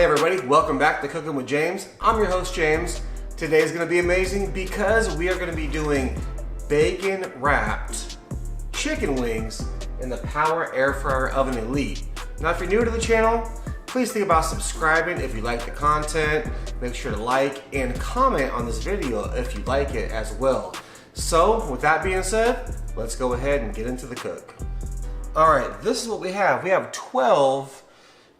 Hey everybody, welcome back to Cooking with James. I'm your host James. Today's gonna be amazing because we are gonna be doing bacon wrapped chicken wings in the Power Air Fryer Oven Elite. Now if you're new to the channel, please think about subscribing if you like the content. Make sure to like and comment on this video if you like it as well. So with that being said, let's go ahead and get into the cook. All right, this is what we have. We have 12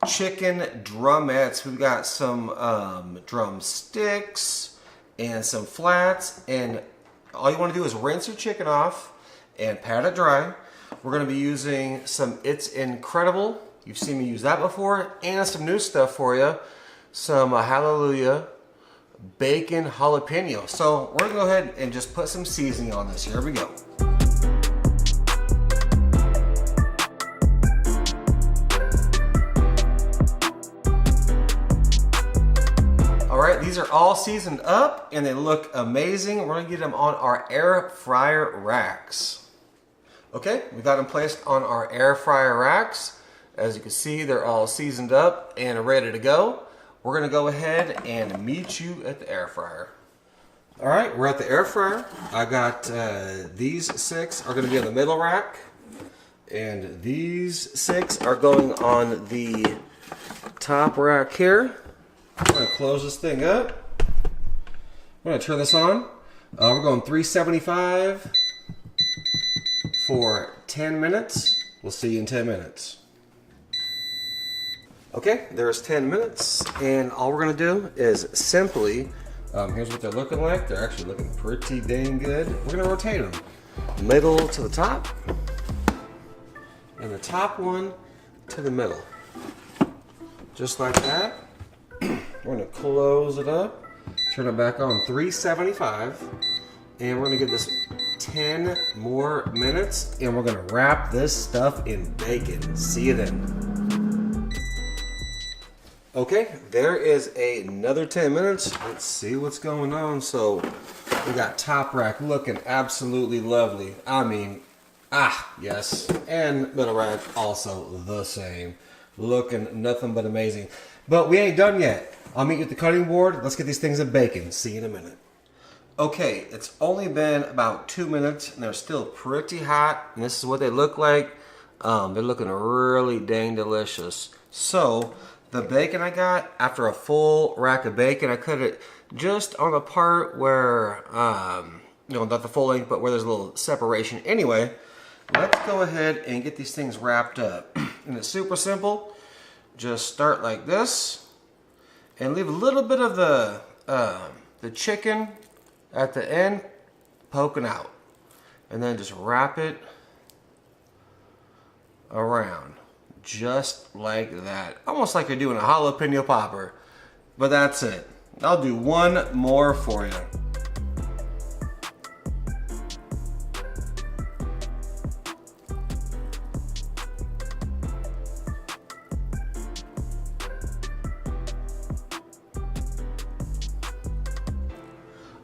chicken drumettes. We've got some drumsticks and some flats, and all you want to do is rinse your chicken off and pat it dry. We're going to be using some It's Incredible. You've seen me use that before, and some new stuff for you. Some Hallelujah bacon jalapeno. So we're going to go ahead and just put some seasoning on this. Here we go. Alright, these are all seasoned up and they look amazing. We're going to get them on our air fryer racks. Okay, we got them placed on our air fryer racks. As you can see, they're all seasoned up and ready to go. We're going to go ahead and meet you at the air fryer. Alright, we're at the air fryer. I got these 6 are going to be on the middle rack. And these 6 are going on the top rack here. I'm going to close this thing up. I'm going to turn this on. We're going 375 for 10 minutes. We'll see you in 10 minutes. Okay, there's 10 minutes, and all we're going to do is simply, here's what they're looking like. They're actually looking pretty dang good. We're going to rotate them. Middle to the top, and the top one to the middle. Just like that. We're going to close it up, turn it back on 375, and we're going to give this 10 more minutes, and we're going to wrap this stuff in bacon. See you then. Okay, there is another 10 minutes. Let's see what's going on. So we got top rack looking absolutely lovely. I mean, yes. And middle rack also the same. Looking nothing but amazing. But we ain't done yet. I'll meet you at the cutting board. Let's get these things in bacon. See you in a minute. Okay, it's only been about 2 minutes and they're still pretty hot. And this is what they look like. They're looking really dang delicious. So the bacon I got, after a full rack of bacon, I cut it just on the part where, not the full length, but where there's a little separation. Anyway, let's go ahead and get these things wrapped up. And it's super simple. Just start like this and leave a little bit of the chicken at the end poking out, and then just wrap it around just like that, almost like you're doing a jalapeno popper. But that's it. I'll do one more for you.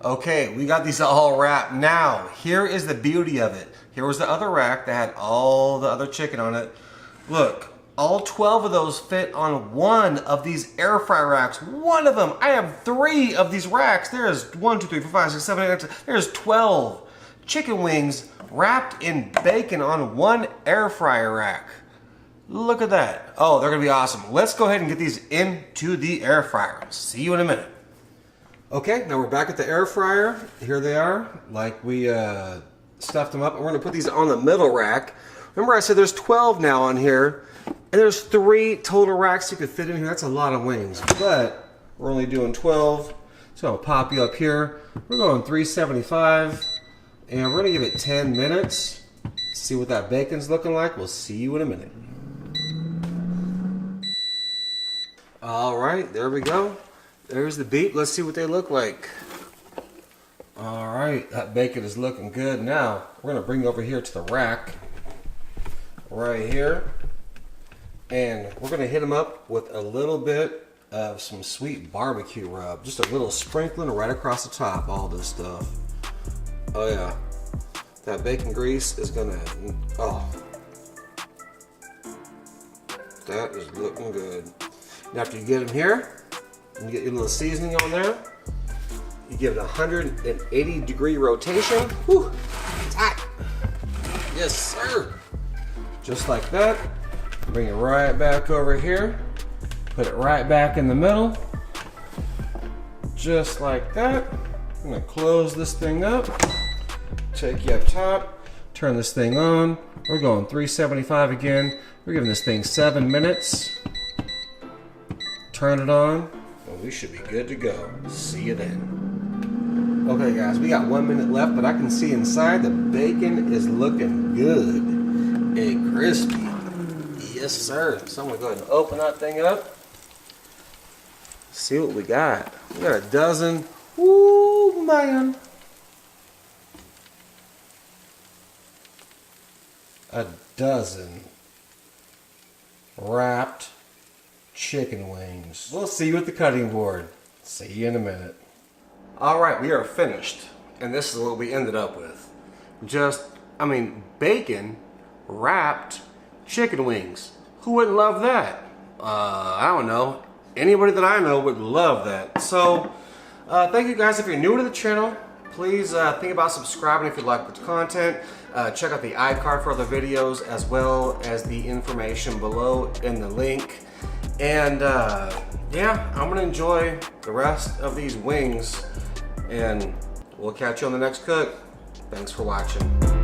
Okay, we got these all wrapped. Now, here is the beauty of it. Here was the other rack that had all the other chicken on it. Look, all 12 of those fit on one of these air fryer racks. One of them. I have 3 of these racks. There's 1, 2, 3, 4, 5, 6, 7, 8, 9, 10. There's 12 chicken wings wrapped in bacon on one air fryer rack. Look at that. Oh, they're gonna be awesome. Let's go ahead and get these into the air fryer. See you in a minute. Okay, now we're back at the air fryer. Here they are, like we stuffed them up. And we're gonna put these on the middle rack. Remember I said there's 12 now on here, and there's 3 total racks you could fit in here. That's a lot of wings, but we're only doing 12. So I'll pop you up here. We're going 375, and we're gonna give it 10 minutes. See what that bacon's looking like. We'll see you in a minute. All right, there we go. There's the beet. Let's see what they look like. All right, that bacon is looking good. Now, we're gonna bring it over here to the rack, right here. And we're gonna hit them up with a little bit of some sweet barbecue rub. Just a little sprinkling right across the top, all this stuff. Oh yeah, that bacon grease is gonna, that is looking good. And after you get them here, you get your little seasoning on there. You give it a 180-degree rotation. Whew, it's hot. Yes, sir. Just like that. Bring it right back over here. Put it right back in the middle. Just like that. I'm gonna close this thing up. Take you up top. Turn this thing on. We're going 375 again. We're giving this thing 7 minutes. Turn it on. And we should be good to go. See you then. Okay guys, we got 1 minute left, but I can see inside the bacon is looking good and crispy. Yes sir. So I'm gonna go ahead and open that thing up. See what we got. We got a dozen. Ooh man. A dozen wrapped chicken wings. We'll see you at the cutting board. See you in a minute. All right, we are finished. And this is what we ended up with. Bacon wrapped chicken wings. Who wouldn't love that? I don't know. Anybody that I know would love that. So, thank you guys. If you're new to the channel, please think about subscribing if you like the content. Check out the iCard for other videos as well as the information below in the link. And yeah, I'm gonna enjoy the rest of these wings and we'll catch you on the next cook. Thanks for watching.